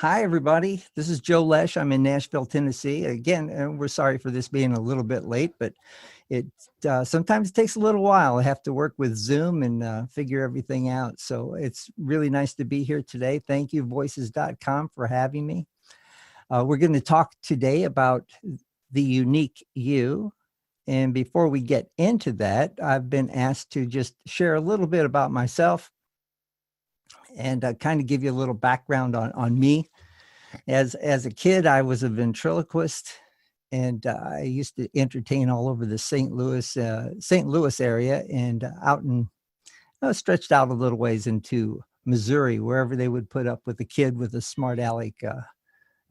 Hi, everybody. This is Joe Loesch. I'm in Nashville, Tennessee. Again, we're sorry for this being a little bit late, but it sometimes takes a little while. I have to work with Zoom and figure everything out. So it's really nice to be here today. Thank you, voices.com, for having me. We're going to talk today about the unique you. And before we get into that, I've been asked to just share a little bit about myself and kind of give you a little background on me. As a kid, I was a ventriloquist, and I used to entertain all over the St. Louis area and stretched out a little ways into Missouri, wherever they would put up with a kid with a smart aleck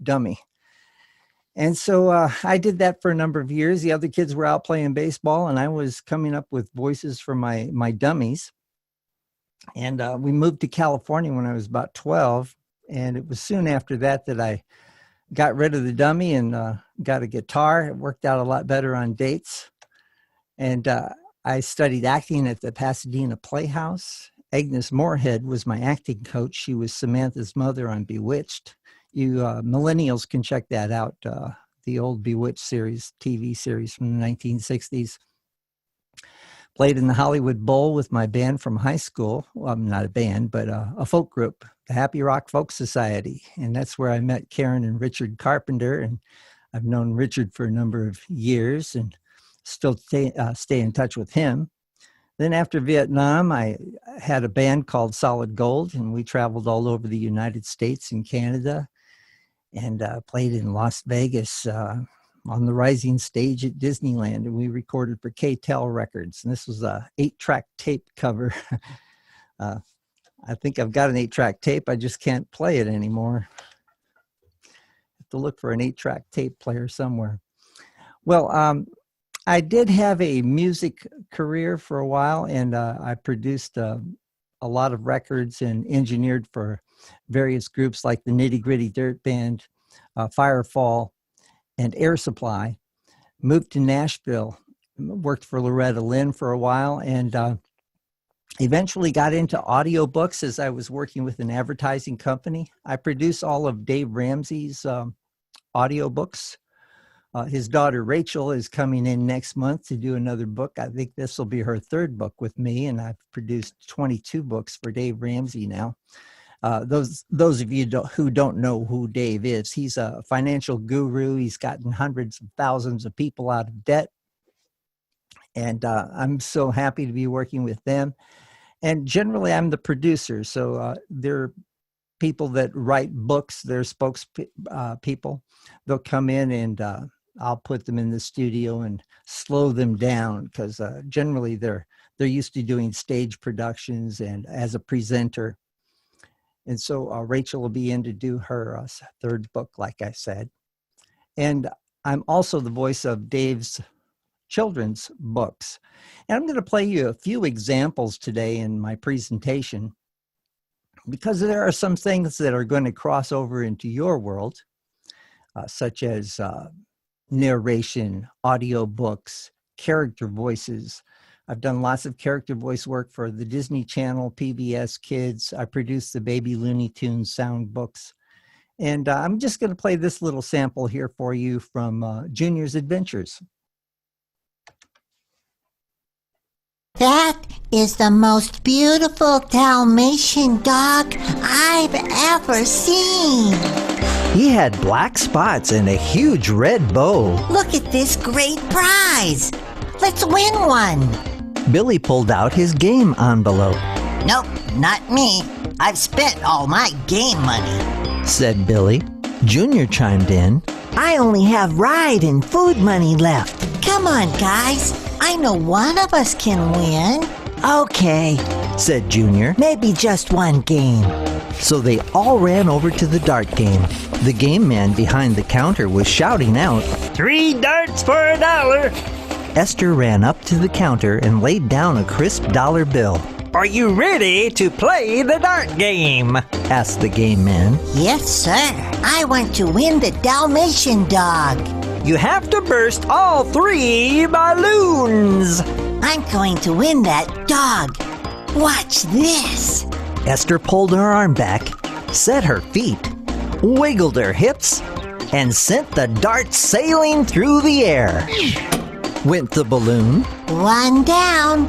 dummy. And so I did that for a number of years. The other kids were out playing baseball, and I was coming up with voices for my dummies. And we moved to California when I was about 12. And it was soon after that I got rid of the dummy and got a guitar. It worked out a lot better on dates. And I studied acting at the Pasadena Playhouse. Agnes Moorehead was my acting coach. She was Samantha's mother on Bewitched. You millennials can check that out, the old Bewitched series, TV series from the 1960s. Played in the Hollywood Bowl with my band from high school. Well, not a band, but a folk group, the Happy Rock Folk Society. And that's where I met Karen and Richard Carpenter. And I've known Richard for a number of years and still stay in touch with him. Then after Vietnam, I had a band called Solid Gold, and we traveled all over the United States and Canada and played in Las Vegas, on the Rising Stage at Disneyland, and we recorded for K-Tel Records. And this was a 8-track tape cover. I think I've got an 8-track tape. I just can't play it anymore. Have to look for an 8-track tape player somewhere. Well, I did have a music career for a while, and I produced a lot of records and engineered for various groups like the Nitty Gritty Dirt Band, Firefall, and Air Supply. Moved to Nashville, worked for Loretta Lynn for a while, and eventually got into audiobooks as I was working with an advertising company. I produce all of Dave Ramsey's audiobooks. His daughter Rachel is coming in next month to do another book. I think this will be her third book with me, and I've produced 22 books for Dave Ramsey now. Those of you who don't know who Dave is, he's a financial guru. He's gotten hundreds of thousands of people out of debt. And I'm so happy to be working with them. And generally, I'm the producer. So they're people that write books. They're spokespeople. They'll come in and I'll put them in the studio and slow them down because generally they're used to doing stage productions and as a presenter. And so Rachel will be in to do her third book, like I said. And I'm also the voice of Dave's children's books. And I'm going to play you a few examples today in my presentation because there are some things that are going to cross over into your world, such as narration, audiobooks, character voices. I've done lots of character voice work for the Disney Channel, PBS Kids. I produced the Baby Looney Tunes sound books. And I'm just going to play this little sample here for you from Junior's Adventures. That is the most beautiful Dalmatian dog I've ever seen. He had black spots and a huge red bow. Look at this great prize. Let's win one. Billy pulled out his game envelope. Nope, not me. I've spent all my game money, said Billy. Junior chimed in. I only have ride and food money left. Come on, guys. I know one of us can win. Okay, said Junior. Maybe just one game. So they all ran over to the dart game. The game man behind the counter was shouting out, 3 darts for $1. Esther ran up to the counter and laid down a crisp dollar bill. Are you ready to play the dart game? Asked the game man. Yes, sir. I want to win the Dalmatian dog. You have to burst all 3 balloons. I'm going to win that dog. Watch this. Esther pulled her arm back, set her feet, wiggled her hips, and sent the dart sailing through the air. Went the balloon. One down.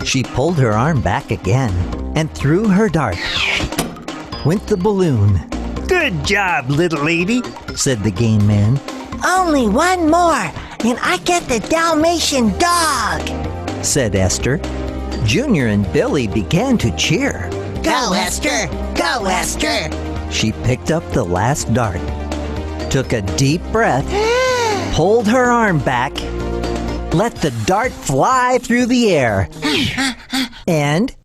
She pulled her arm back again and threw her dart. Went the balloon, Good job, little lady. said the game man. Only one more, and I get the Dalmatian dog. Said Esther. Junior and Billy began to cheer. Go, Esther. Go, Esther. She picked up the last dart, took a deep breath, pulled her arm back, let the dart fly through the air, and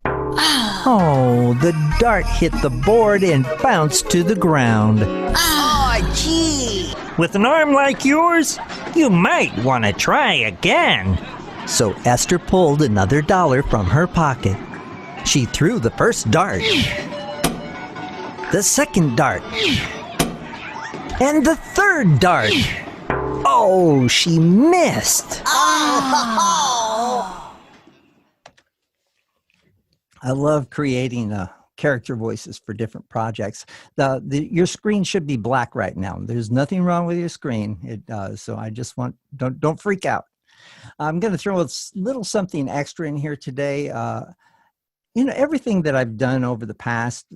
the dart hit the board and bounced to the ground. Oh, gee. With an arm like yours, you might want to try again. So Esther pulled another $1 from her pocket. She threw the first dart, the second dart, and the third dart. Oh, she missed. I love creating character voices for different projects. Your screen should be black right now. There's nothing wrong with your screen. So I just want, don't freak out. I'm going to throw a little something extra in here today. Everything that I've done over the past,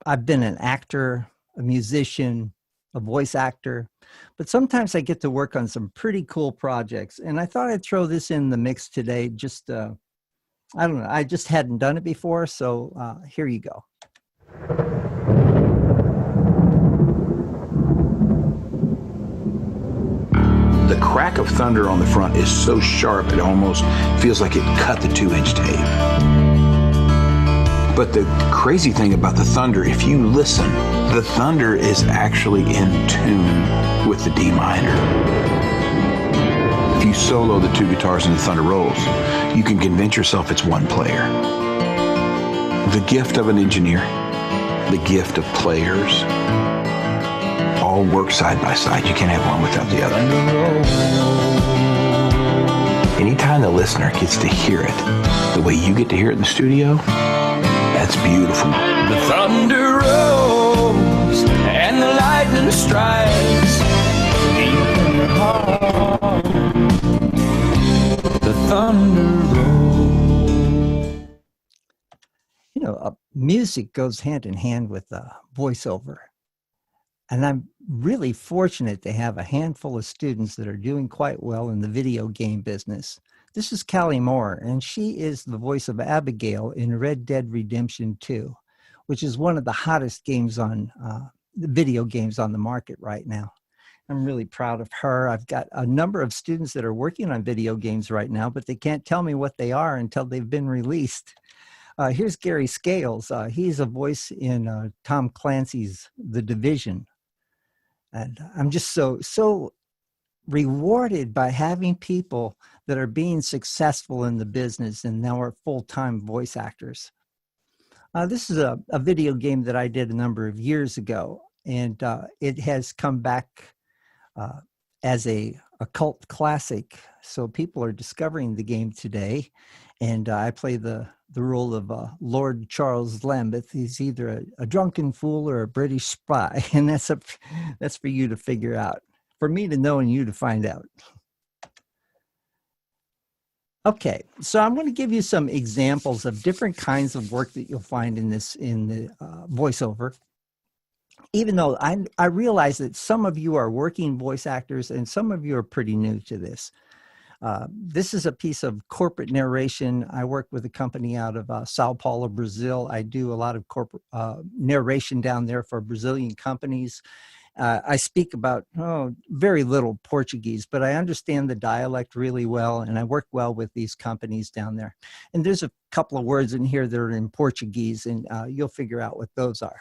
I've been an actor, a musician, a voice actor, but sometimes I get to work on some pretty cool projects. And I thought I'd throw this in the mix today. Just, I don't know, I just hadn't done it before. So here you go. The crack of thunder on the front is so sharp it almost feels like it cut the 2-inch tape. But the crazy thing about the thunder, if you listen, the thunder is actually in tune with the D minor. If you solo the 2 guitars and the thunder rolls, you can convince yourself it's one player. The gift of an engineer, the gift of players, all work side by side. You can't have one without the other. Anytime the listener gets to hear it the way you get to hear it in the studio, that's beautiful. The thunder rolls and the lightning strikes deep in your heart. The thunder rolls. Music goes hand in hand with voiceover. And I'm really fortunate to have a handful of students that are doing quite well in the video game business. This is Callie Moore, and she is the voice of Abigail in Red Dead Redemption 2, which is one of the hottest games on the video games on the market right now. I'm really proud of her. I've got a number of students that are working on video games right now, but they can't tell me what they are until they've been released. Here's Gary Scales. He's a voice in Tom Clancy's The Division. And I'm just so rewarded by having people that are being successful in the business and now are full-time voice actors. This is a video game that I did a number of years ago, and it has come back as a cult classic. So people are discovering the game today, and I play the role of Lord Charles Lambeth. He's either a drunken fool or a British spy, and that's for you to figure out, for me to know and you to find out. Okay, so I'm going to give you some examples of different kinds of work that you'll find in the voiceover. Even though I realize that some of you are working voice actors and some of you are pretty new to this. This is a piece of corporate narration. I work with a company out of Sao Paulo, Brazil. I do a lot of corporate narration down there for Brazilian companies. I speak about very little Portuguese, but I understand the dialect really well, and I work well with these companies down there. And there's a couple of words in here that are in Portuguese, and you'll figure out what those are.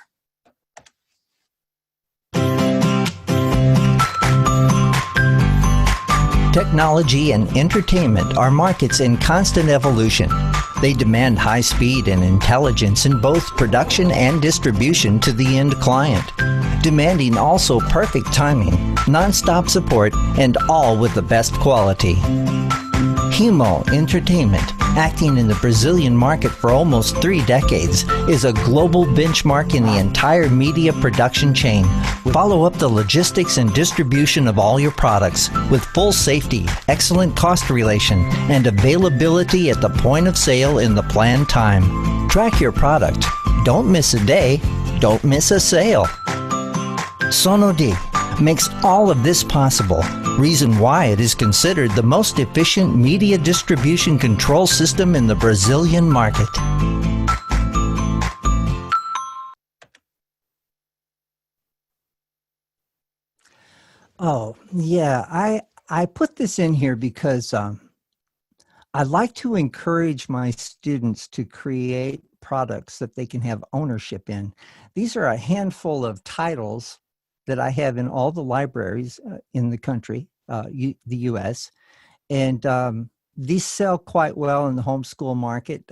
Technology and entertainment are markets in constant evolution. They demand high speed and intelligence in both production and distribution to the end client, demanding also perfect timing, non-stop support, and all with the best quality. Himo Entertainment, acting in the Brazilian market for almost 3 decades, is a global benchmark in the entire media production chain. Follow up the logistics and distribution of all your products with full safety, excellent cost relation, and availability at the point of sale in the planned time. Track your product. Don't miss a day. Don't miss a sale. Sonodi makes all of this possible. Reason why it is considered the most efficient media distribution control system in the Brazilian market. Oh, yeah. I put this in here because I like to encourage my students to create products that they can have ownership in. These are a handful of titles that I have in all the libraries in the country, the U.S., and these sell quite well in the homeschool market.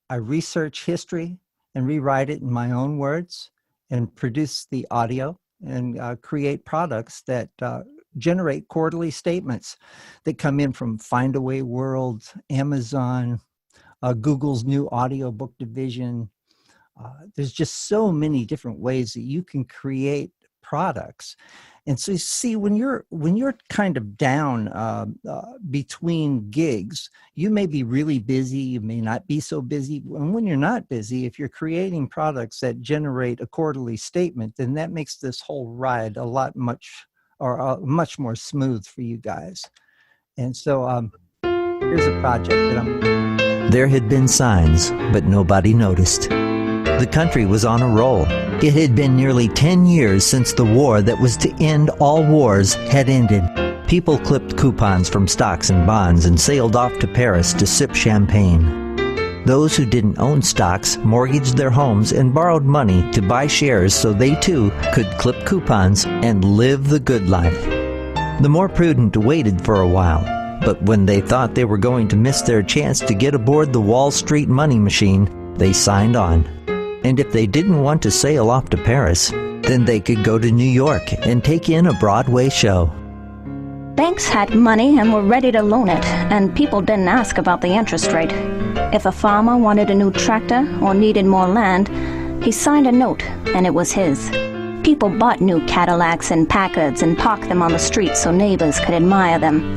I research history and rewrite it in my own words and produce the audio and create products that generate quarterly statements that come in from Findaway World, Amazon, Google's new audiobook division. There's just so many different ways that you can create products. And so you see, when you're kind of down between gigs, you may be really busy, you may not be so busy. And when you're not busy, if you're creating products that generate a quarterly statement, then that makes this whole ride much more smooth for you guys. And so here's a project that There had been signs, but nobody noticed. The country was on a roll. It had been nearly 10 years since the war that was to end all wars had ended. People clipped coupons from stocks and bonds and sailed off to Paris to sip champagne. Those who didn't own stocks mortgaged their homes and borrowed money to buy shares so they too could clip coupons and live the good life. The more prudent waited for a while, but when they thought they were going to miss their chance to get aboard the Wall Street money machine, they signed on. And if they didn't want to sail off to Paris, then they could go to New York and take in a Broadway show. Banks had money and were ready to loan it, and people didn't ask about the interest rate. If a farmer wanted a new tractor or needed more land, he signed a note, and it was his. People bought new Cadillacs and Packards and parked them on the street so neighbors could admire them.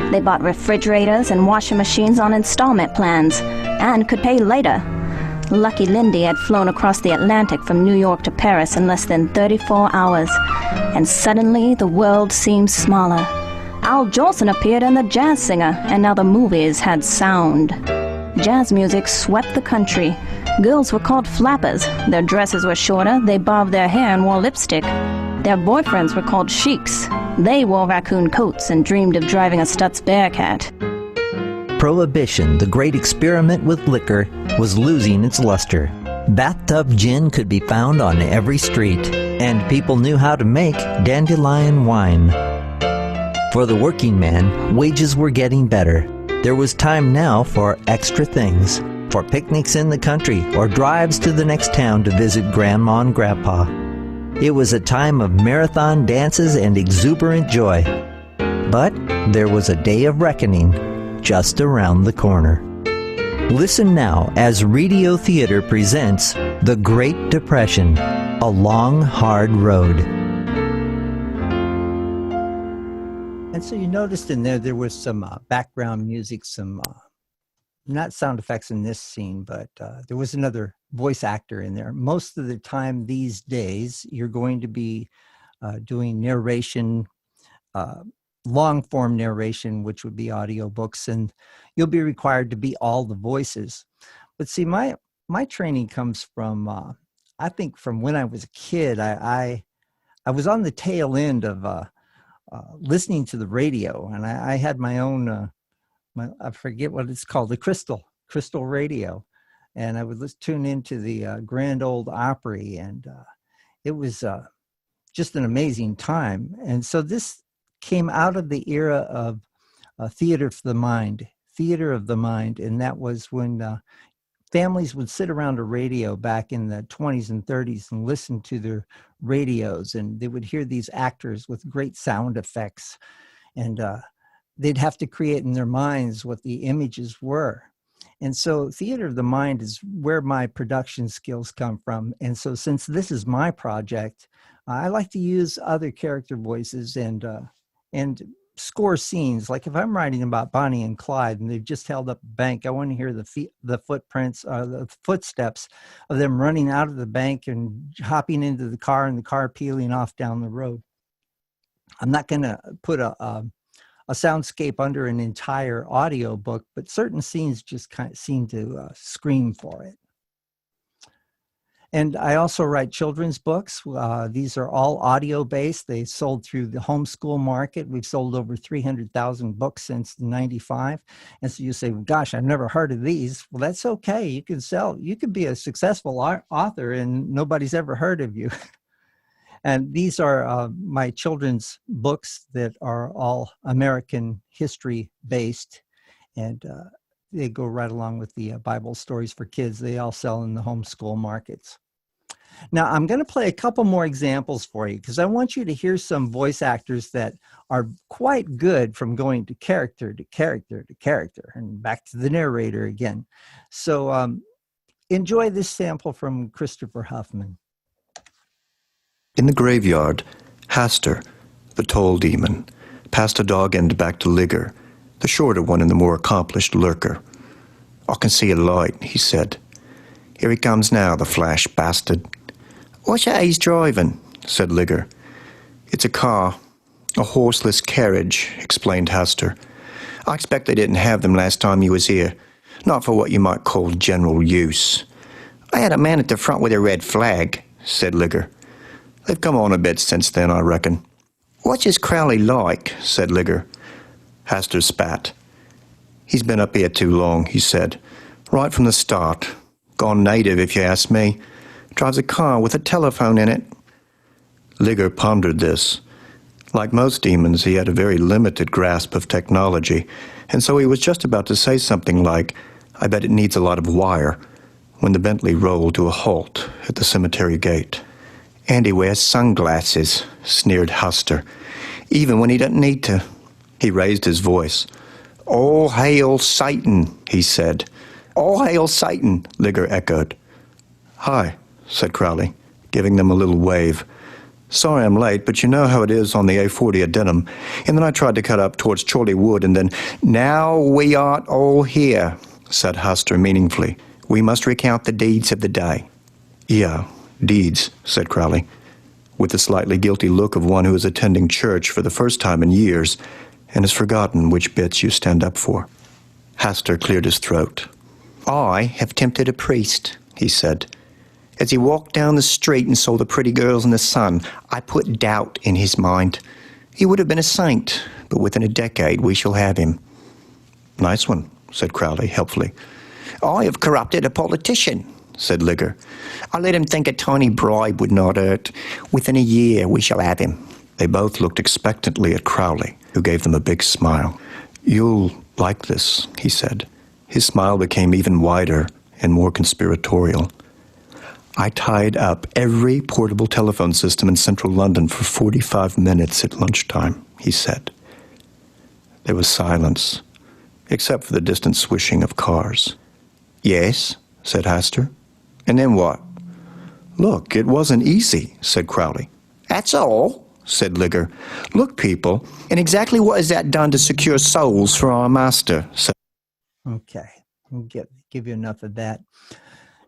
They bought refrigerators and washing machines on installment plans and could pay later. Lucky Lindy had flown across the Atlantic from New York to Paris in less than 34 hours, and suddenly the world seemed smaller. Al Jolson appeared in The Jazz Singer, and now the movies had sound. Jazz music swept the country. Girls were called flappers. Their dresses were shorter, they bobbed their hair and wore lipstick. Their boyfriends were called sheiks. They wore raccoon coats and dreamed of driving a Stutz Bearcat. Prohibition, the great experiment with liquor, was losing its luster. Bathtub gin could be found on every street, and people knew how to make dandelion wine. For the working man, wages were getting better. There was time now for extra things, for picnics in the country or drives to the next town to visit Grandma and Grandpa. It was a time of marathon dances and exuberant joy. But there was a day of reckoning just around the corner. Listen now as Radio Theater presents The Great Depression, A Long, Hard Road. And so you noticed in there was some background music, some not sound effects in this scene, but there was another voice actor in there. Most of the time these days, you're going to be doing narration, long form narration, which would be audiobooks, and you'll be required to be all the voices. But see, my training comes from, I think from when I was a kid. I was on the tail end of listening to the radio, and I had my own, I forget what it's called, the crystal radio. And I would tune into the Grand Ole Opry, and it was just an amazing time. And so this came out of the era of theater of the mind, and that was when families would sit around a radio back in the 20s and 30s and listen to their radios, and they would hear these actors with great sound effects, and they'd have to create in their minds what the images were. And so theater of the mind is where my production skills come from. And so since this is my project, I like to use other character voices and score scenes. Like if I'm writing about Bonnie and Clyde and they've just held up a bank, I want to hear the footprints, the footsteps of them running out of the bank and hopping into the car and the car peeling off down the road. I'm not going to put a soundscape under an entire audiobook, but certain scenes just kind of seem to scream for it. And I also write children's books. These are all audio-based. They sold through the homeschool market. We've sold over 300,000 books since '95. And so you say, well, gosh, I've never heard of these. Well, that's okay. You can be a successful author and nobody's ever heard of you. And these are my children's books that are all American history based. And they go right along with the Bible stories for kids. They all sell in the homeschool markets. Now, I'm going to play a couple more examples for you because I want you to hear some voice actors that are quite good from going to character to character to character and back to the narrator again. So enjoy this sample from Christopher Huffman. In the graveyard, Hastur, the tall demon, passed a dog end back to Ligger, the shorter one and the more accomplished lurker. "I can see a light," he said. "Here he comes now, the flash bastard." "What's that he's driving?" said Ligger. "It's a car, a horseless carriage," explained Hastur. "I expect they didn't have them last time you was here, not for what you might call general use." "I had a man at the front with a red flag," said Ligger. "They've come on a bit since then, I reckon." "What's his Crowley like?" said Ligger. Hastur spat. "He's been up here too long," he said. "Right from the start. Gone native, if you ask me. Drives a car with a telephone in it." Ligger pondered this. Like most demons, he had a very limited grasp of technology, and so he was just about to say something like, "I bet it needs a lot of wire," when the Bentley rolled to a halt at the cemetery gate. "And he wears sunglasses," sneered Hastur, "even when he doesn't need to." He raised his voice. "All hail Satan," he said. "All hail Satan," Ligger echoed. "Hi," said Crowley, giving them a little wave. "Sorry I'm late, but you know how it is on the A40 at Denham. And then I tried to cut up towards Chorley Wood, and then—" "Now we aren't all here," said Hastur meaningfully. "We must recount the deeds of the day." "Yeah, deeds," said Crowley, with the slightly guilty look of one who is attending church for the first time in years and has forgotten which bits you stand up for. Hastur cleared his throat. "I have tempted a priest," he said. "As he walked down the street and saw the pretty girls in the sun, I put doubt in his mind. He would have been a saint, but within a decade we shall have him." "Nice one," said Crowley helpfully. "I have corrupted a politician," said Ligger. "I let him think a tiny bribe would not hurt. Within a year we shall have him." They both looked expectantly at Crowley, who gave them a big smile. "You'll like this," he said. His smile became even wider and more conspiratorial. "I tied up every portable telephone system in central London for 45 minutes at lunchtime," he said. There was silence, except for the distant swishing of cars. "Yes," said Hastur. "And then what?" "Look, it wasn't easy," said Crowley. "That's all," said Ligger. "Look, people, and exactly what has that done to secure souls for our master?" Okay, we'll give you enough of that.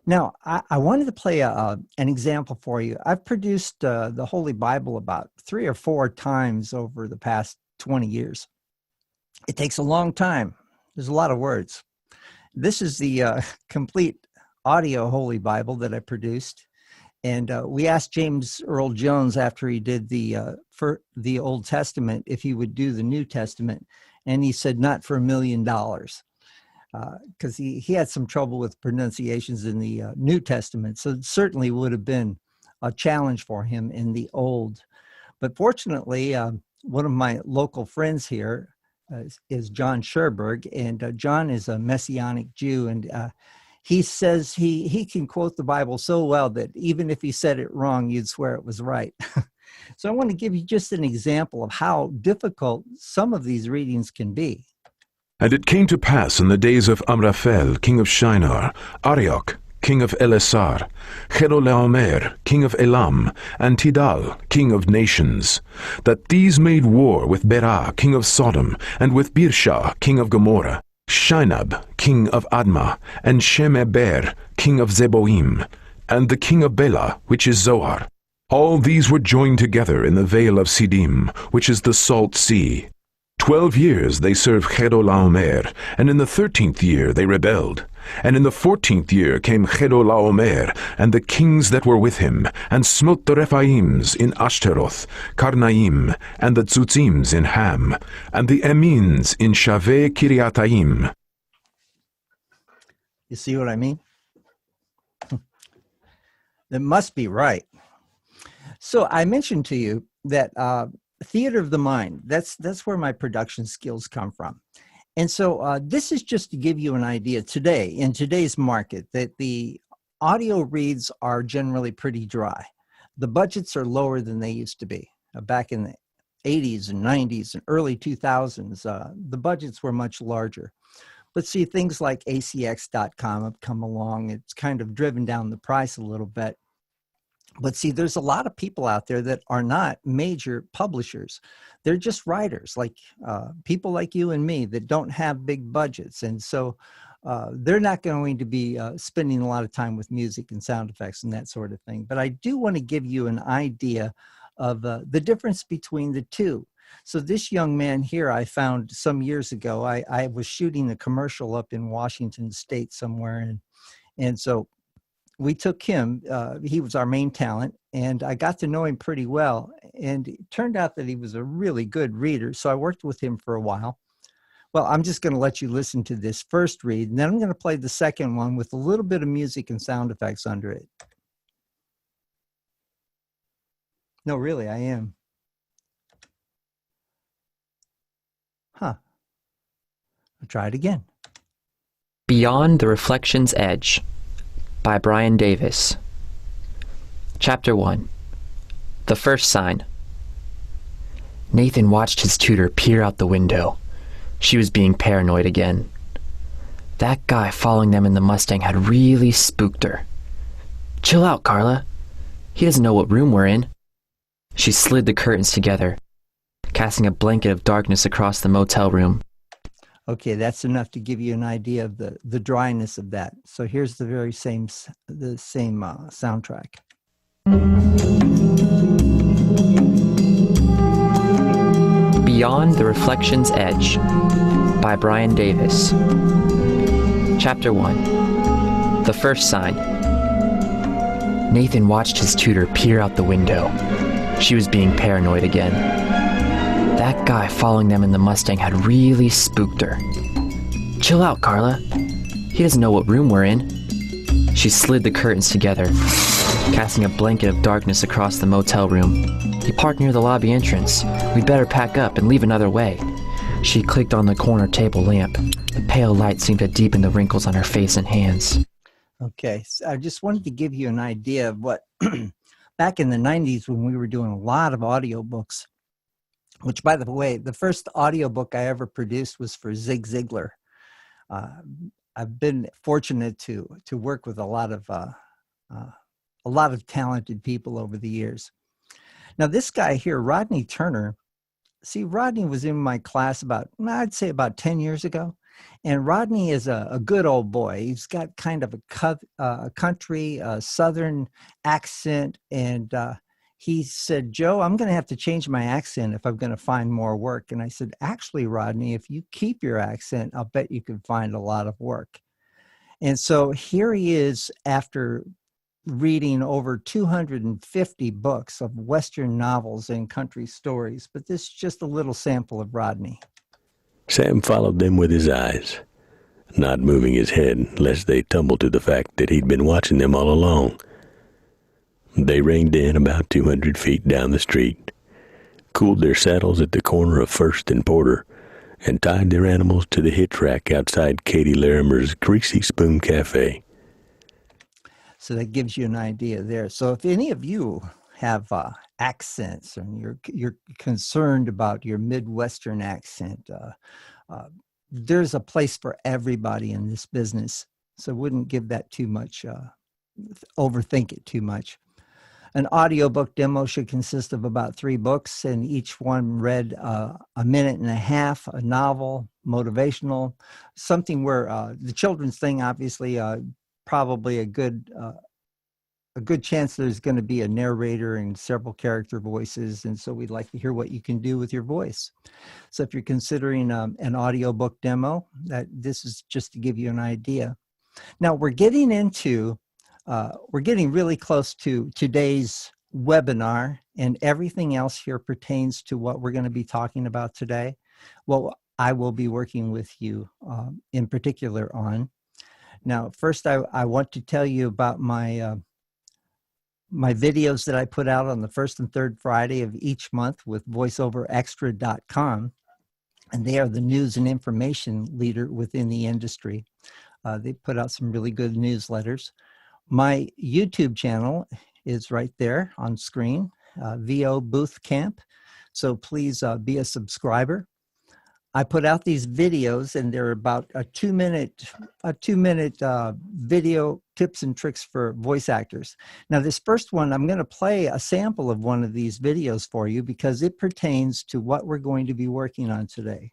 Now, I wanted to play an example for you. I've produced the Holy Bible about 3 or 4 times over the past 20 years. It takes a long time. There's a lot of words. This is the complete audio Holy Bible that I produced. And we asked James Earl Jones after he did the Old Testament if he would do the New Testament. And he said, not for $1 million. Because he had some trouble with pronunciations in the New Testament. So it certainly would have been a challenge for him in the Old. But fortunately, one of my local friends here is John Scherberg. And John is a Messianic Jew. And he says he can quote the Bible so well that even if he said it wrong, you'd swear it was right. So I want to give you just an example of how difficult some of these readings can be. And it came to pass in the days of Amraphel, king of Shinar, Arioch, king of Elasar, Chedorlaomer, king of Elam, and Tidal, king of nations, that these made war with Bera, king of Sodom, and with Birsha, king of Gomorrah, Shinab, king of Admah, and Shemeber, king of Zeboim, and the king of Bela, which is Zoar. All these were joined together in the vale of Siddim, which is the salt sea. 12 years they served Chedorlaomer, and in the 13th year they rebelled. And in the 14th year came Chedorlaomer, and the kings that were with him, and smote the Rephaims in Ashtaroth, Karnaim, and the Tzutzims in Ham, and the Emins in Shaveh Kiriataim. You see what I mean? That must be right. So I mentioned to you that theater of the mind, that's where my production skills come from. And so this is just to give you an idea today, in today's market, that the audio reads are generally pretty dry. The budgets are lower than they used to be. Back in the 80s and 90s and early 2000s, the budgets were much larger. But see, things like ACX.com have come along. It's kind of driven down the price a little bit. But see, there's a lot of people out there that are not major publishers. They're just writers, like people like you and me that don't have big budgets. And so they're not going to be spending a lot of time with music and sound effects and that sort of thing. But I do want to give you an idea of the difference between the two. So this young man here I found some years ago. I was shooting a commercial up in Washington State somewhere. And so we took him, he was our main talent, and I got to know him pretty well. And it turned out that he was a really good reader. So I worked with him for a while. Well, I'm just going to let you listen to this first read, and then I'm going to play the second one with a little bit of music and sound effects under it. No, really, I am. Huh. I'll try it again. Beyond the Reflection's Edge by Brian Davis. Chapter 1. The First Sign. Nathan watched his tutor peer out the window. She was being paranoid again. That guy following them in the Mustang had really spooked her. Chill out, Carla. He doesn't know what room we're in. She slid the curtains together, casting a blanket of darkness across the motel room. Okay, that's enough to give you an idea of the dryness of that. So here's the very same soundtrack. Beyond the Reflection's Edge by Brian Davis. Chapter 1. The First Sign. Nathan watched his tutor peer out the window. She was being paranoid again. That guy following them in the Mustang had really spooked her. Chill out, Carla. He doesn't know what room we're in. She slid the curtains together, casting a blanket of darkness across the motel room. He parked near the lobby entrance. We'd better pack up and leave another way. She clicked on the corner table lamp. The pale light seemed to deepen the wrinkles on her face and hands. Okay, so I just wanted to give you an idea of what, back in the 90s when we were doing a lot of audiobooks, which, by the way, the first audiobook I ever produced was for Zig Ziglar. I've been fortunate to work with a lot of talented people over the years. Now, this guy here, Rodney Turner, see, Rodney was in my class I'd say about 10 years ago. And Rodney is a good old boy. He's got kind of a country, southern accent. And he said, Joe, I'm going to have to change my accent if I'm going to find more work. And I said, actually, Rodney, if you keep your accent, I'll bet you can find a lot of work. And so here he is after reading over 250 books of Western novels and country stories. But this is just a little sample of Rodney. Sam followed them with his eyes, not moving his head lest they tumble to the fact that he'd been watching them all along. They reined in about 200 feet down the street, cooled their saddles at the corner of First and Porter, and tied their animals to the hitch rack outside Katie Larimer's Greasy Spoon Cafe. So that gives you an idea there. So if any of you have accents and you're concerned about your Midwestern accent, there's a place for everybody in this business. So wouldn't give that too much, overthink it too much. An audiobook demo should consist of about 3 books, and each one read a minute and a half, a novel, motivational, something where the children's thing, obviously, probably a good chance there's going to be a narrator and several character voices, and so we'd like to hear what you can do with your voice. So if you're considering an audiobook demo, this is just to give you an idea. Now we're getting really close to today's webinar, and everything else here pertains to what we're going to be talking about today. Well, I will be working with you in particular on. Now, first, I want to tell you about my videos that I put out on the first and third Friday of each month with voiceoverextra.com, and they are the news and information leader within the industry. They put out some really good newsletters. My YouTube channel is right there on screen, VO Booth Camp. So please be a subscriber. I put out these videos, and they're about a 2-minute video tips and tricks for voice actors. Now, this first one, I'm going to play a sample of one of these videos for you because it pertains to what we're going to be working on today.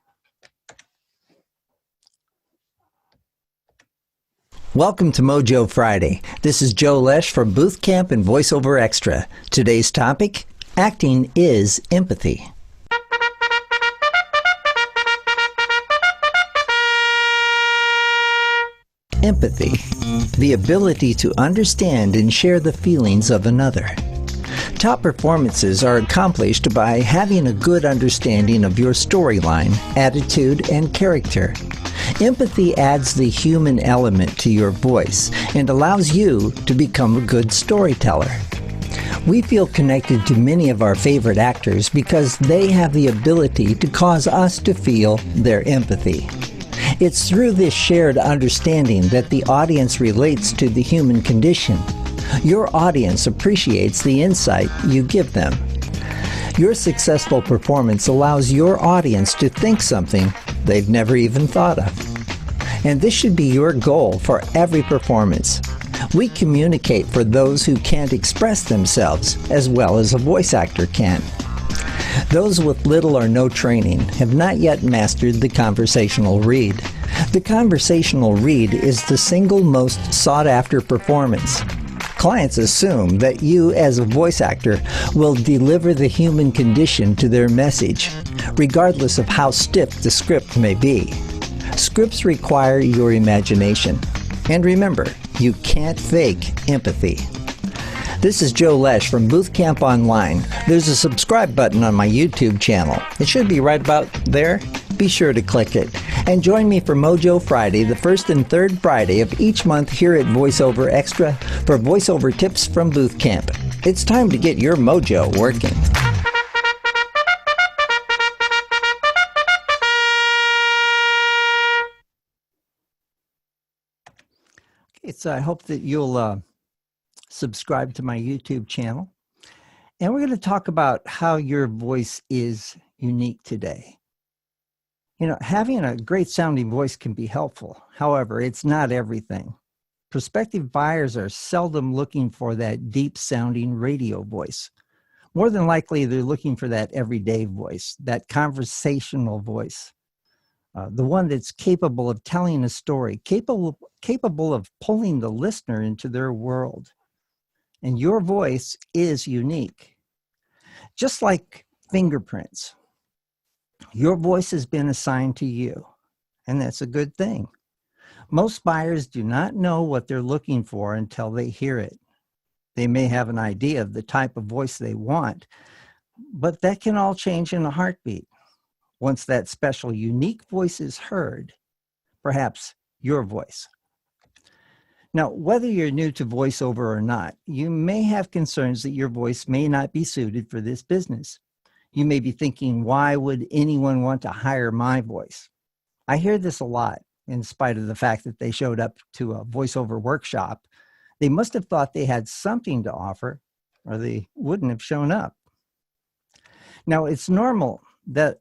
Welcome to Mojo Friday. This is Joe Loesch from Booth Camp and VoiceOver Extra. Today's topic, acting is empathy. Empathy, the ability to understand and share the feelings of another. Top performances are accomplished by having a good understanding of your storyline, attitude, and character. Empathy adds the human element to your voice and allows you to become a good storyteller. We feel connected to many of our favorite actors because they have the ability to cause us to feel their empathy. It's through this shared understanding that the audience relates to the human condition. Your audience appreciates the insight you give them. Your successful performance allows your audience to think something they've never even thought of. And this should be your goal for every performance. We communicate for those who can't express themselves as well as a voice actor can. Those with little or no training have not yet mastered the conversational read. The conversational read is the single most sought-after performance. Clients assume that you, as a voice actor, will deliver the human condition to their message, regardless of how stiff the script may be. Scripts require your imagination. And remember, you can't fake empathy. This is Joe Loesch from Booth Camp Online. There's a subscribe button on my YouTube channel. It should be right about there. Be sure to click it. And join me for Mojo Friday, the first and third Friday of each month here at VoiceOver Extra for voiceover tips from Booth Camp. It's time to get your mojo working. Okay, so I hope that you'll subscribe to my YouTube channel. And we're going to talk about how your voice is unique today. You know, having a great sounding voice can be helpful. However, it's not everything. Prospective buyers are seldom looking for that deep sounding radio voice. More than likely, they're looking for that everyday voice, that conversational voice, the one that's capable of telling a story, capable of pulling the listener into their world. And your voice is unique. Just like fingerprints, your voice has been assigned to you, and that's a good thing. Most buyers do not know what they're looking for until they hear it. They may have an idea of the type of voice they want, but that can all change in a heartbeat. Once that special, unique voice is heard, perhaps your voice. Now, whether you're new to voiceover or not, you may have concerns that your voice may not be suited for this business. You may be thinking, why would anyone want to hire my voice? I hear this a lot, in spite of the fact that they showed up to a voiceover workshop. They must have thought they had something to offer, or they wouldn't have shown up. Now, it's normal that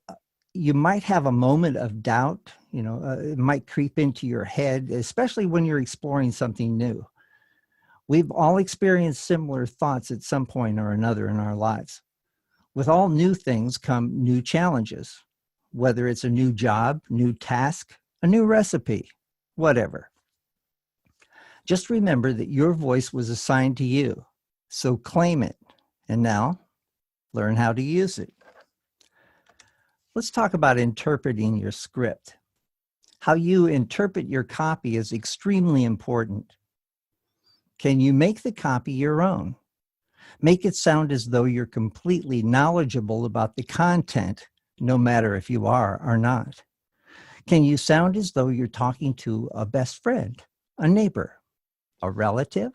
you might have a moment of doubt. It might creep into your head, especially when you're exploring something new. We've all experienced similar thoughts at some point or another in our lives. With all new things come new challenges, whether it's a new job, new task, a new recipe, whatever. Just remember that your voice was assigned to you, so claim it, and now learn how to use it. Let's talk about interpreting your script. How you interpret your copy is extremely important. Can you make the copy your own? Make it sound as though you're completely knowledgeable about the content, no matter if you are or not. Can you sound as though you're talking to a best friend, a neighbor, a relative?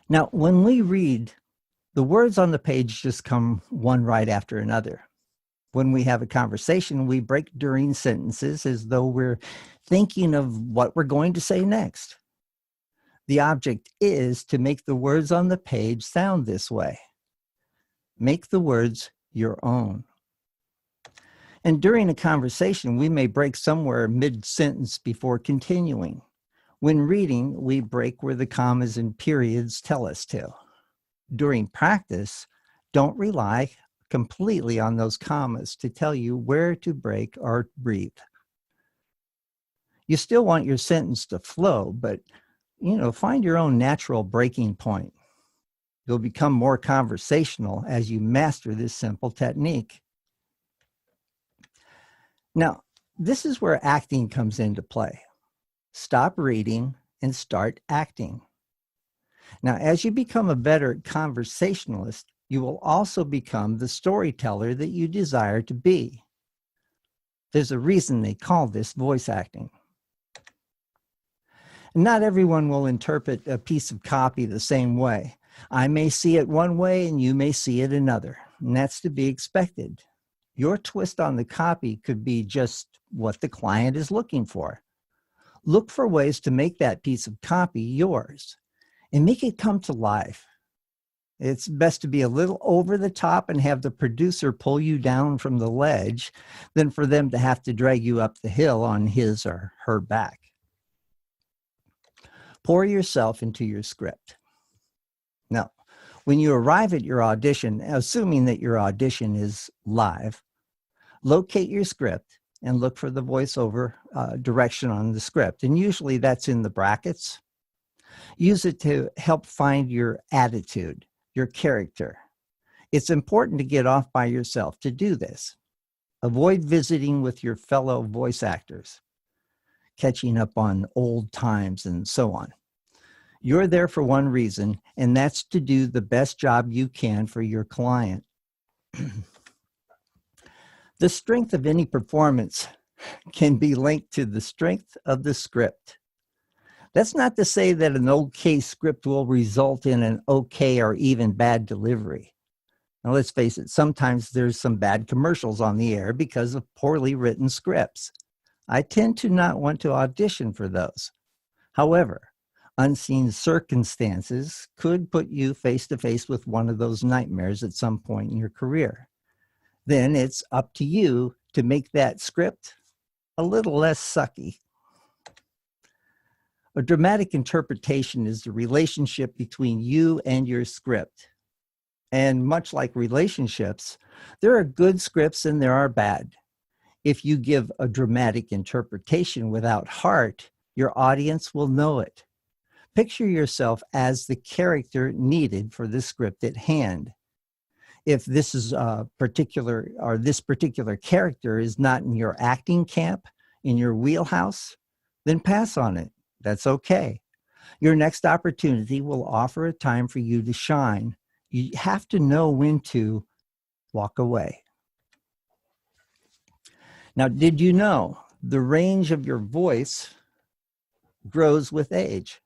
Now, when we read, the words on the page just come one right after another. When we have a conversation, we break during sentences as though we're thinking of what we're going to say next. The object is to make the words on the page sound this way. Make the words your own. And during a conversation, we may break somewhere mid-sentence before continuing. When reading, we break where the commas and periods tell us to. During practice, don't rely completely on those commas to tell you where to break or breathe. You still want your sentence to flow, but find your own natural breaking point. You'll become more conversational as you master this simple technique. Now, this is where acting comes into play. Stop reading and start acting. Now, as you become a better conversationalist, you will also become the storyteller that you desire to be. There's a reason they call this voice acting. Not everyone will interpret a piece of copy the same way. I may see it one way and you may see it another, and that's to be expected. Your twist on the copy could be just what the client is looking for. Look for ways to make that piece of copy yours and make it come to life. It's best to be a little over the top and have the producer pull you down from the ledge than for them to have to drag you up the hill on his or her back. Pour yourself into your script. Now, when you arrive at your audition, assuming that your audition is live, locate your script and look for the voiceover direction on the script. And usually that's in the brackets. Use it to help find your attitude, your character. It's important to get off by yourself to do this. Avoid visiting with your fellow voice actors, catching up on old times and so on. You're there for one reason, and that's to do the best job you can for your client. The strength of any performance can be linked to the strength of the script. That's not to say that an okay script will result in an okay or even bad delivery. Now, let's face it, sometimes there's some bad commercials on the air because of poorly written scripts. I tend to not want to audition for those. However, unseen circumstances could put you face to face with one of those nightmares at some point in your career. Then it's up to you to make that script a little less sucky. A dramatic interpretation is the relationship between you and your script. And much like relationships, there are good scripts and there are bad. If you give a dramatic interpretation without heart, your audience will know it. Picture yourself as the character needed for the script at hand. If this is this particular character is not in your acting camp, in your wheelhouse, then pass on it. That's okay. Your next opportunity will offer a time for you to shine. You have to know when to walk away. Now, did you know the range of your voice grows with age?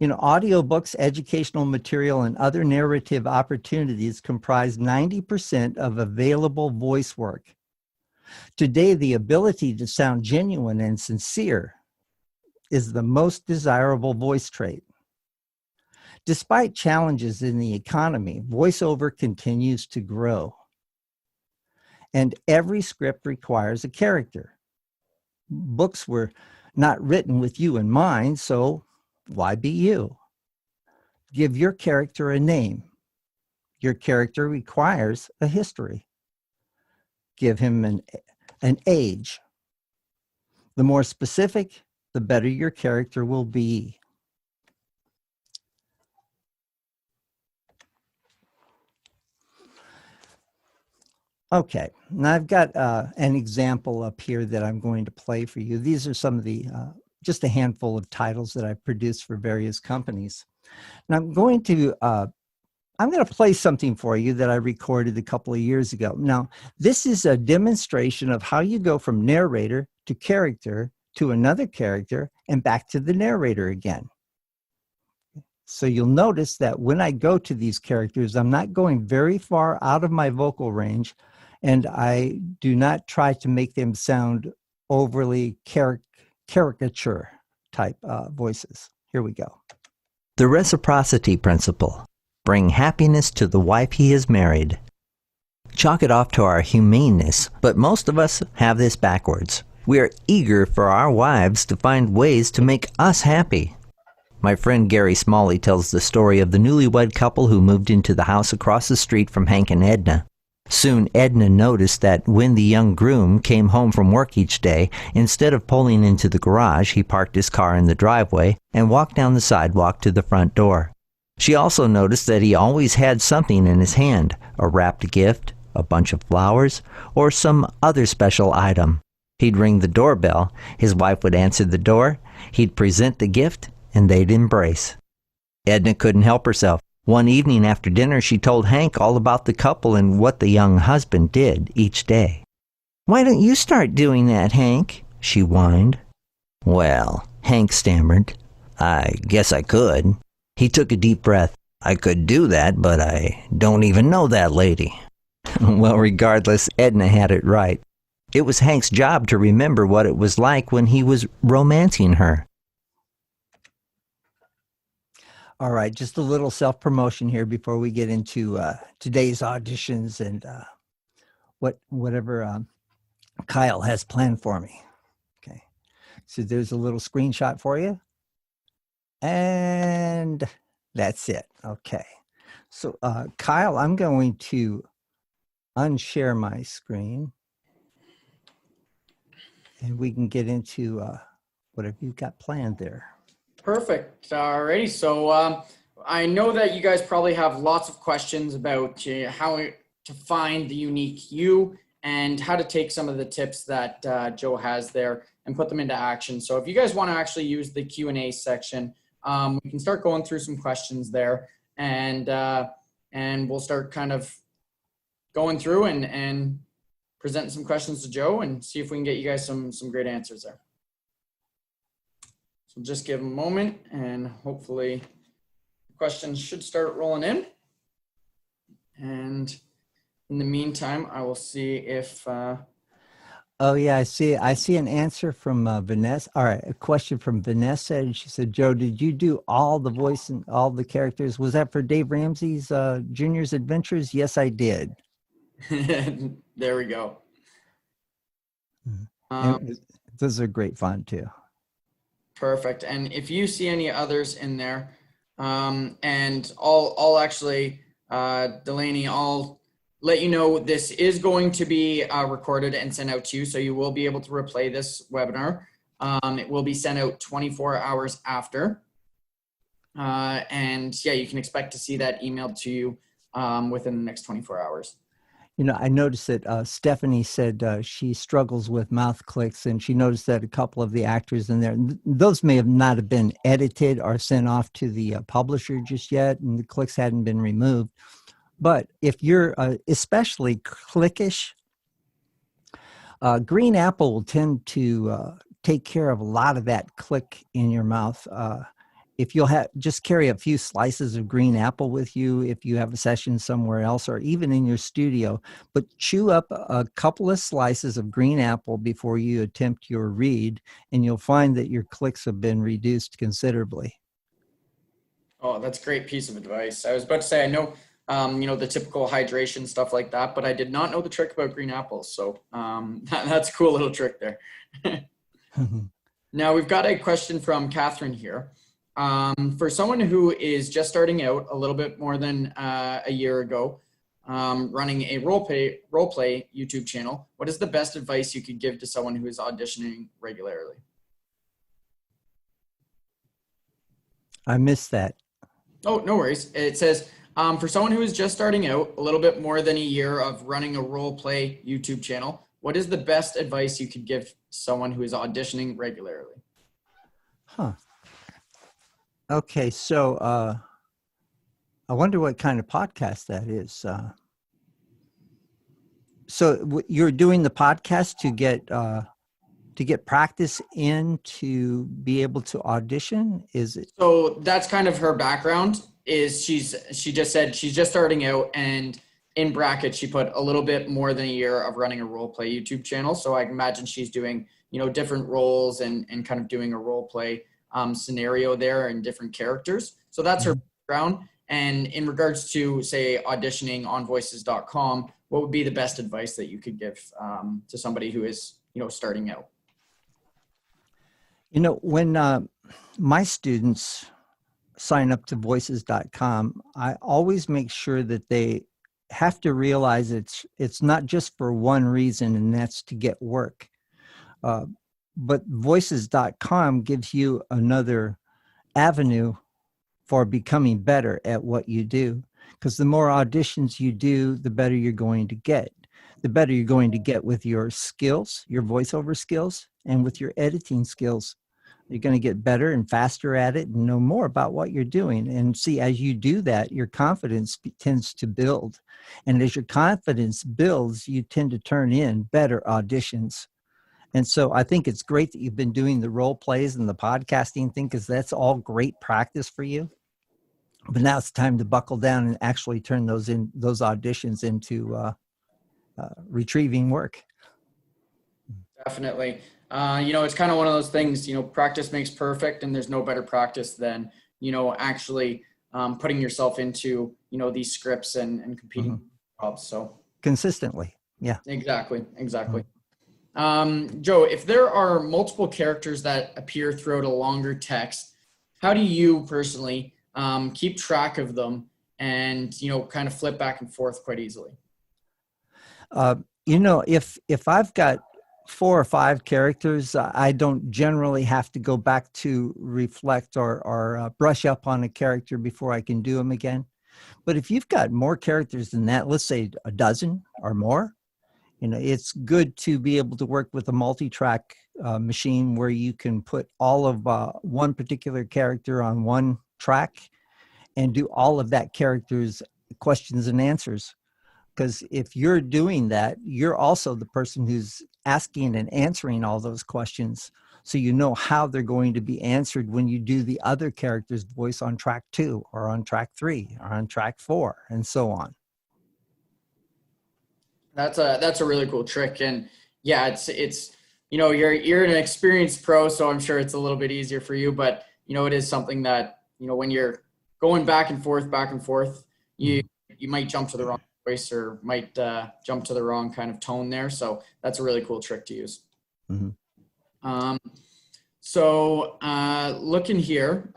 Audiobooks, educational material, and other narrative opportunities comprise 90% of available voice work. Today, the ability to sound genuine and sincere is the most desirable voice trait. Despite challenges in the economy, voiceover continues to grow. And every script requires a character. Books were not written with you in mind, so why be you? Give your character a name. Your character requires a history. Give him an age. The more specific, the better your character will be. Okay, now I've got an example up here that I'm going to play for you. These are some of the, just a handful of titles that I've produced for various companies. And I'm going to play something for you that I recorded a couple of years ago. Now, this is a demonstration of how you go from narrator to character to another character and back to the narrator again. So you'll notice that when I go to these characters, I'm not going very far out of my vocal range, and I do not try to make them sound overly caricature type voices. Here we go. The reciprocity principle. Bring happiness to the wife he has married. Chalk it off to our humaneness, but most of us have this backwards. We are eager for our wives to find ways to make us happy. My friend Gary Smalley tells the story of the newlywed couple who moved into the house across the street from Hank and Edna. Soon Edna noticed that when the young groom came home from work each day, instead of pulling into the garage, he parked his car in the driveway and walked down the sidewalk to the front door. She also noticed that he always had something in his hand, a wrapped gift, a bunch of flowers, or some other special item. He'd ring the doorbell, his wife would answer the door, he'd present the gift, and they'd embrace. Edna couldn't help herself. One evening after dinner, she told Hank all about the couple and what the young husband did each day. "Why don't you start doing that, Hank?" she whined. "Well," Hank stammered, "I guess I could." He took a deep breath. "I could do that, but I don't even know that lady." Well, regardless, Edna had it right. It was Hank's job to remember what it was like when he was romancing her. All right, just a little self-promotion here before we get into today's auditions and whatever Kyle has planned for me. Okay, so there's a little screenshot for you. And that's it. Okay, so Kyle, I'm going to unshare my screen and we can get into whatever you've got planned there. Perfect. Alrighty. So I know that you guys probably have lots of questions about how to find the unique you and how to take some of the tips that Joe has there and put them into action. So if you guys want to actually use the Q&A section, we can start going through some questions there, and we'll start kind of going through and presenting some questions to Joe and see if we can get you guys some great answers there. So just give a moment and hopefully questions should start rolling in. And in the meantime, I will see if... Oh yeah, I see an answer from Vanessa. All right, a question from Vanessa. And she said, Joe, did you do all the voice and all the characters? Was that for Dave Ramsey's Junior's Adventures? Yes, I did. There we go. Those are great fun too. Perfect. And if you see any others in there, and I'll actually, Delaney, I'll let you know this is going to be recorded and sent out to you, so you will be able to replay this webinar. It will be sent out 24 hours after. And yeah, you can expect to see that emailed to you within the next 24 hours. You know, I noticed that Stephanie said she struggles with mouth clicks, and she noticed that a couple of the actors in there, those may have not have been edited or sent off to the publisher just yet, and the clicks hadn't been removed. But if you're especially clickish, Green Apple will tend to take care of a lot of that click in your mouth. If you'll just carry a few slices of green apple with you if you have a session somewhere else or even in your studio, but chew up a couple of slices of green apple before you attempt your read, and you'll find that your clicks have been reduced considerably. Oh, that's a great piece of advice. I was about to say, I know, the typical hydration stuff like that, but I did not know the trick about green apples. So that's a cool little trick there. Now we've got a question from Catherine here. For someone who is just starting out a little bit more than a year ago, running a role play YouTube channel, what is the best advice you could give to someone who is auditioning regularly? I missed that. Oh, no worries. It says, for someone who is just starting out, a little bit more than a year of running a role play YouTube channel, what is the best advice you could give someone who is auditioning regularly? Huh. Okay, so I wonder what kind of podcast that is. So you're doing the podcast to get practice in to be able to audition? Is it? So that's kind of her background. Is she just said she's just starting out, and in brackets she put a little bit more than a year of running a role play YouTube channel. So I imagine she's doing different roles and kind of doing a role play scenario there and different characters. So that's her background. And in regards to, say, auditioning on voices.com, what would be the best advice that you could give to somebody who is starting out? When my students sign up to voices.com, I always make sure that they have to realize it's not just for one reason, and that's to get work. But voices.com gives you another avenue for becoming better at what you do. Because the more auditions you do, the better you're going to get. The better you're going to get with your skills, your voiceover skills, and with your editing skills. You're going to get better and faster at it and know more about what you're doing. And see, as you do that, your confidence tends to build. And as your confidence builds, you tend to turn in better auditions. And so I think it's great that you've been doing the role plays and the podcasting thing, because that's all great practice for you. But now it's time to buckle down and actually turn those auditions into retrieving work. Definitely. It's kind of one of those things, practice makes perfect, and there's no better practice than, actually putting yourself into, these scripts and competing jobs. So consistently. Yeah. Exactly. Joe, if there are multiple characters that appear throughout a longer text, how do you personally keep track of them and, kind of flip back and forth quite easily? If I've got 4 or 5 characters, I don't generally have to go back to reflect or brush up on a character before I can do them again. But if you've got more characters than that, let's say a dozen or more, it's good to be able to work with a multi-track machine where you can put all of one particular character on one track and do all of that character's questions and answers. Because if you're doing that, you're also the person who's asking and answering all those questions. So you know how they're going to be answered when you do the other character's voice on track 2 or on track 3 or on track 4 and so on. That's a really cool trick. And yeah, it's you're an experienced pro, so I'm sure it's a little bit easier for you, but it is something that, when you're going back and forth, you might jump to the wrong voice or might jump to the wrong kind of tone there. So that's a really cool trick to use. So looking here,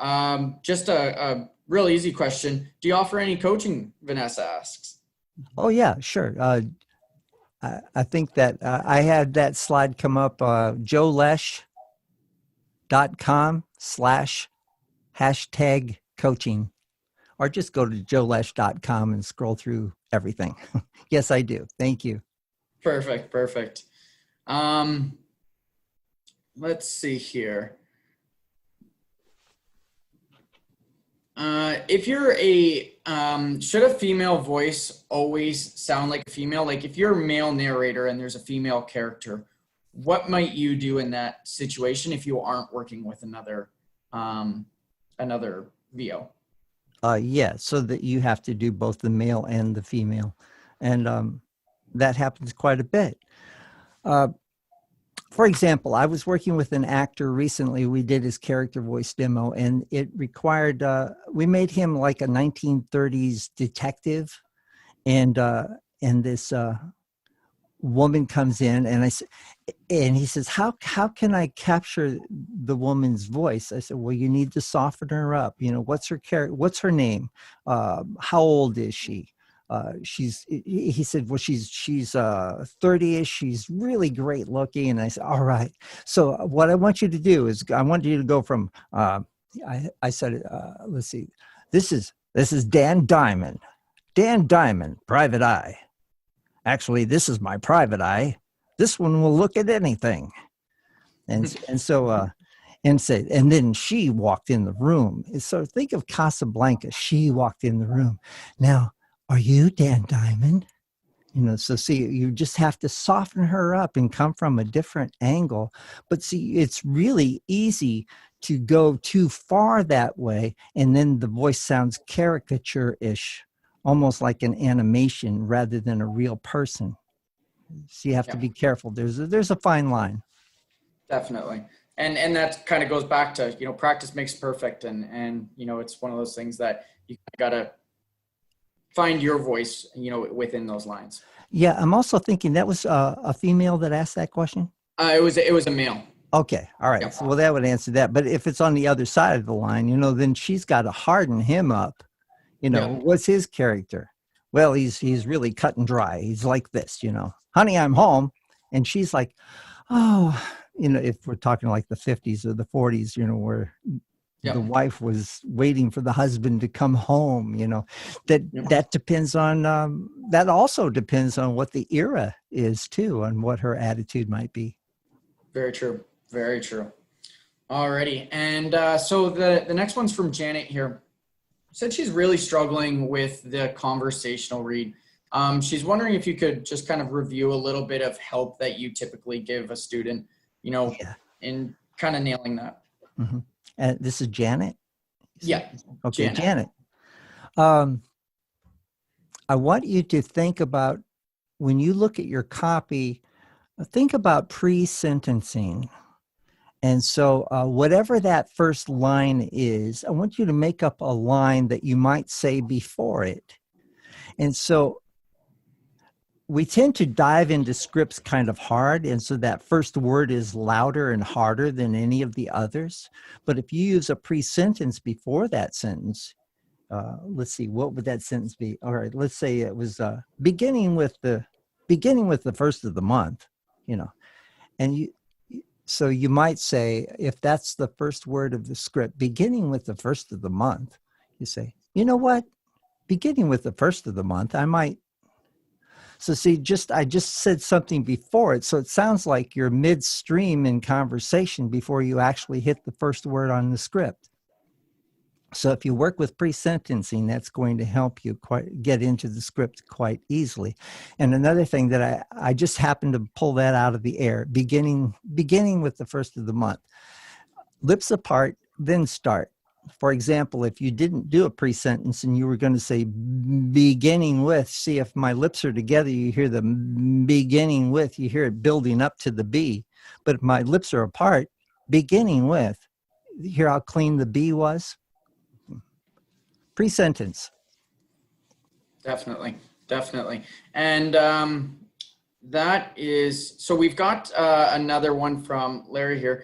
just a real easy question. Do you offer any coaching, Vanessa asks? Oh yeah, sure. I think that I had that slide come up, joeloesch.com/#coaching, or just go to joeloesch.com and scroll through everything. Yes, I do. Thank you. Perfect. Let's see here. If you're should a female voice always sound like a female? Like if you're a male narrator and there's a female character, what might you do in that situation if you aren't working with another VO? Yeah, so that you have to do both the male and the female. And that happens quite a bit. for example, I was working with an actor recently. We did his character voice demo, and it required, we made him like a 1930s detective. And this woman comes in, and and he says, how can I capture the woman's voice? I said, well, you need to soften her up. You know, what's her name? How old is she? He said, well, she's 30ish. She's really great looking. And I said, all right. So what I want you to do is I want you to go from, I said, let's see, this is Dan Diamond. Dan Diamond, private eye. Actually, this is my private eye. This one will look at anything. And then she walked in the room. And so think of Casablanca. She walked in the room. Now, are you Dan Diamond? You know, so see, you just have to soften her up and come from a different angle. But see, it's really easy to go too far that way, and then the voice sounds caricature-ish, almost like an animation rather than a real person. So you have to be careful. There's a fine line. Definitely. And that kind of goes back to, you know, practice makes perfect. And, you know, it's one of those things that you got to find your voice, you know, within those lines. Yeah. I'm also thinking that was a female that asked that question. It was a male. Okay. All right. Yeah. So, well, that would answer that. But if it's on the other side of the line, you know, then she's got to harden him up. You know, what's his character? Well, he's really cut and dry. He's like this, you know, honey, I'm home. And she's like, oh, you know, if we're talking like the 50s or the 40s, you know, where the wife was waiting for the husband to come home, you know, that depends on, that also depends on what the era is too, and what her attitude might be. Very true. Very true. Alrighty. And so the next one's from Janet here. Said she's really struggling with the conversational read. She's wondering if you could just kind of review a little bit of help that you typically give a student, you know, in kind of nailing that. Mm-hmm. And this is Janet? Yeah. Okay, Janet. I want you to think about, when you look at your copy, think about pre-sentencing. And so whatever that first line is, I want you to make up a line that you might say before it. And so we tend to dive into scripts kind of hard. And so that first word is louder and harder than any of the others. But if you use a pre-sentence before that sentence, let's see, what would that sentence be? All right, let's say it was beginning with the first of the month, you know, and so you might say, if that's the first word of the script, beginning with the first of the month, you say, you know what, beginning with the first of the month, I might. So see, I just said something before it. So it sounds like you're midstream in conversation before you actually hit the first word on the script. So if you work with pre-sentencing, that's going to help you get into the script quite easily. And another thing that I just happened to pull that out of the air, beginning with the first of the month. Lips apart, then start. For example, if you didn't do a pre-sentence and you were going to say beginning with, see if my lips are together, you hear the beginning with, you hear it building up to the B. But if my lips are apart, beginning with, you hear how clean the B was? Pre-sentence. Definitely. And that is, so we've got another one from Larry here.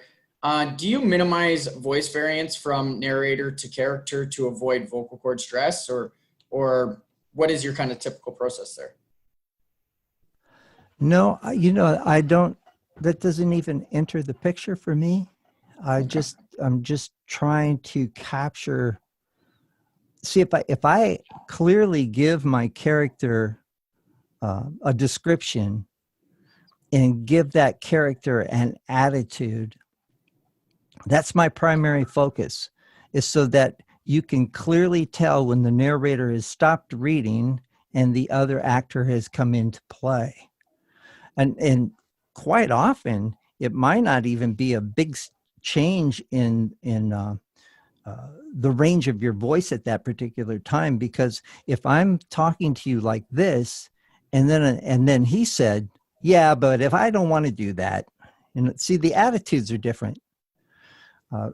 Do you minimize voice variance from narrator to character to avoid vocal cord stress, or what is your kind of typical process there? No, you know, I don't, that doesn't even enter the picture for me. I'm just trying to capture. See, if I clearly give my character a description and give that character an attitude, that's my primary focus, is so that you can clearly tell when the narrator has stopped reading and the other actor has come into play. And quite often, it might not even be a big change in the range of your voice at that particular time, because if I'm talking to you like this, and then he said, yeah, but if I don't want to do that, And see, the attitudes are different.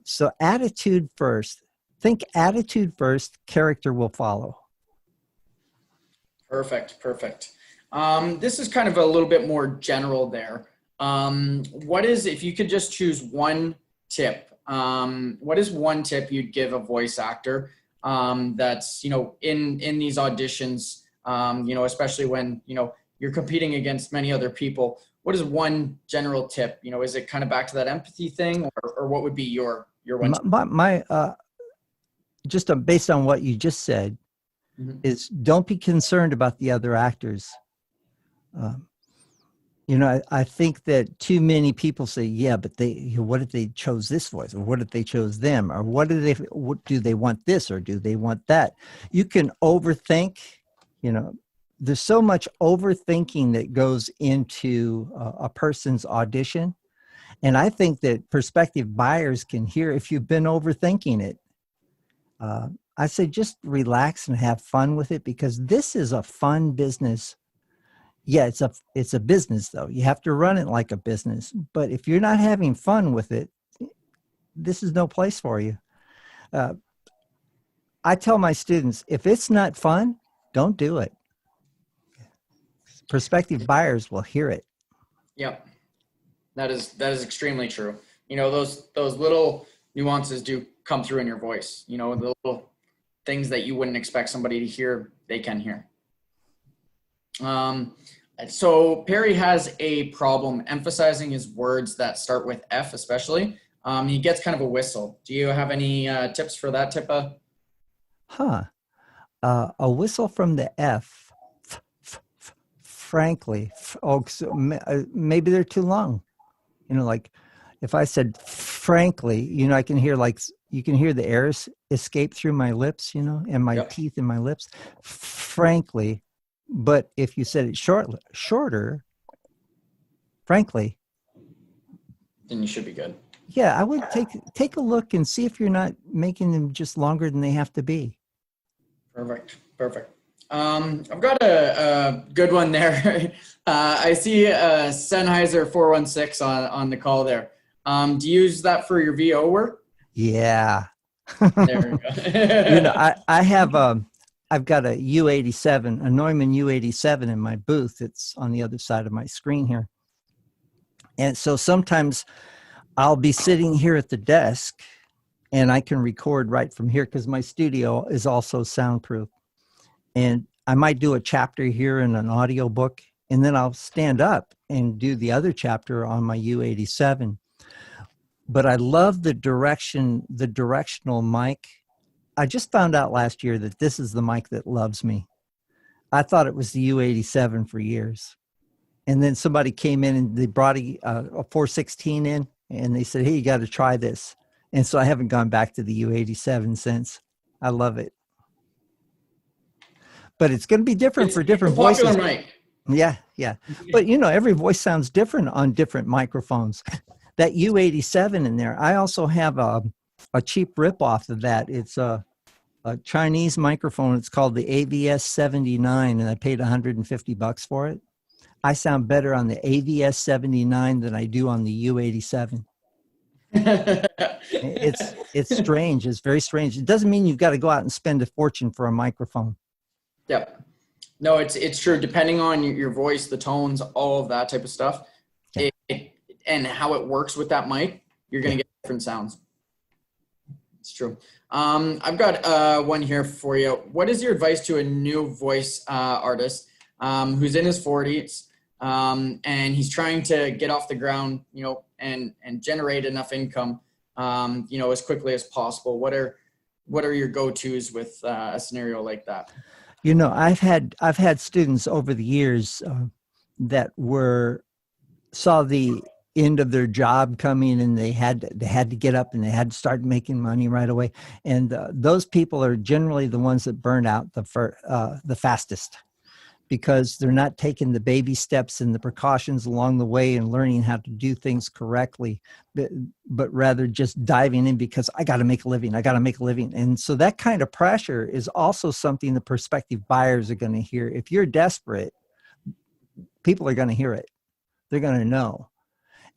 So attitude first. Think attitude first, character will follow. Perfect. This is kind of a little bit more general there. What is, if you could just choose one tip, what is one tip you'd give a voice actor that's, in these auditions, especially when, you're competing against many other people? What is one general tip? Is it kind of back to that empathy thing, or what would be your one tip? Just based on what you just said, is don't be concerned about the other actors. I think that too many people say, yeah, but what if they chose this voice, or what if they chose them, or what do they want this, or do they want that? You can overthink. There's so much overthinking that goes into a person's audition, and I think that prospective buyers can hear if you've been overthinking it. I say just relax and have fun with it, because this is a fun business. Yeah, it's a business, though. You have to run it like a business. But if you're not having fun with it, this is no place for you. I tell my students, if it's not fun, don't do it. Prospective buyers will hear it. Yep. That is extremely true. Those little nuances do come through in your voice. The little things that you wouldn't expect somebody to hear, they can hear. So Perry has a problem emphasizing his words that start with F, especially. He gets kind of a whistle. Do you have any tips for that type of? A whistle from the F. Frankly, maybe they're too long. Like if I said frankly, I can hear you can hear the air escape through my lips, and my teeth in my lips. Frankly, but if you said it shorter, frankly, then you should be good. Yeah, I would take a look and see if you're not making them just longer than they have to be. Perfect. I've got a good one there. I see Sennheiser 416 on the call there. Do you use that for your VO work? Yeah. There we go. I've got a U87, a Neumann U87 in my booth. It's on the other side of my screen here. And so sometimes I'll be sitting here at the desk and I can record right from here because my studio is also soundproof. And I might do a chapter here in an audiobook, and then I'll stand up and do the other chapter on my U87. But I love the directional mic. I just found out last year that this is the mic that loves me. I thought it was the U87 for years. And then somebody came in and they brought a 416 in, and they said, hey, you got to try this. And so I haven't gone back to the U87 since. I love it. But it's going to be different for different voices. Mic. Yeah. But, every voice sounds different on different microphones. That U87 in there, I also have a cheap ripoff of that. It's a Chinese microphone. It's called the AVS 79, and I paid $150 for it. I sound better on the AVS 79 than I do on the U87. It's strange. It's very strange. It doesn't mean you've got to go out and spend a fortune for a microphone. Yep. No, it's true. Depending on your voice, the tones, all of that type of stuff, and how it works with that mic, you're going to get different sounds. It's true. I've got one here for you. What is your advice to a new voice artist who's in his 40s and he's trying to get off the ground, and generate enough income, as quickly as possible? What are your go-tos with a scenario like that? I've had students over the years that saw the end of their job coming, and they had to get up and they had to start making money right away. And those people are generally the ones that burn out the fastest, because they're not taking the baby steps and the precautions along the way and learning how to do things correctly, but rather just diving in because I got to make a living. And so that kind of pressure is also something the prospective buyers are going to hear. If you're desperate, people are going to hear it. They're going to know.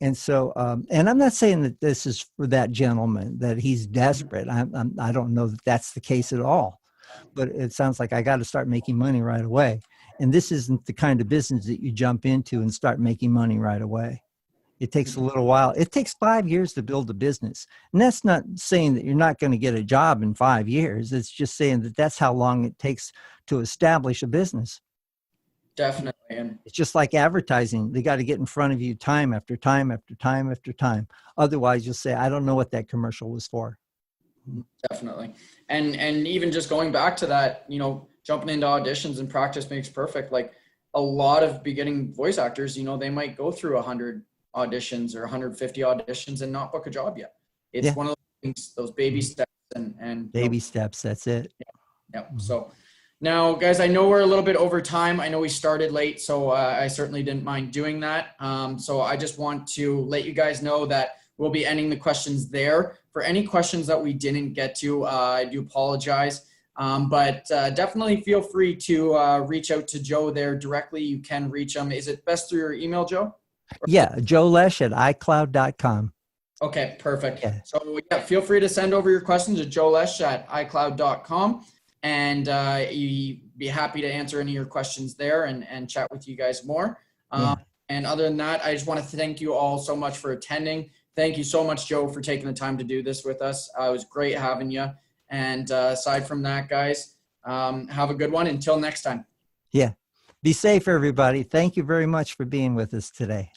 And so, and I'm not saying that this is for that gentleman, that he's desperate. I don't know that that's the case at all. But it sounds like I got to start making money right away. And this isn't the kind of business that you jump into and start making money right away. It takes a little while. It takes 5 years to build a business. And that's not saying that you're not going to get a job in 5 years. It's just saying that that's how long it takes to establish a business. Definitely. And it's just like advertising. They got to get in front of you time after time after time after time. Otherwise, you'll say, I don't know what that commercial was for. Definitely. And even just going back to that, you know, jumping into auditions and practice makes perfect. Like a lot of beginning voice actors, you know, they might go through 100 auditions or 150 auditions and not book a job yet. It's one of those things, those baby steps and baby steps. That's it. Yeah. So now, guys, I know we're a little bit over time. I know we started late, so I certainly didn't mind doing that. So I just want to let you guys know that we'll be ending the questions there. For any questions that we didn't get to, I do apologize. But definitely feel free to reach out to Joe there directly. You can reach him. Is it best through your email, Joe? Yeah, Joe Loesch at iCloud.com. Okay, perfect. Yeah. So yeah, feel free to send over your questions to Joe Loesch at iCloud.com. And you'd be happy to answer any of your questions there and chat with you guys more. And other than that, I just want to thank you all so much for attending. Thank you so much, Joe, for taking the time to do this with us. It was great having you. And aside from that, guys, have a good one. Until next time. Yeah. Be safe, everybody. Thank you very much for being with us today.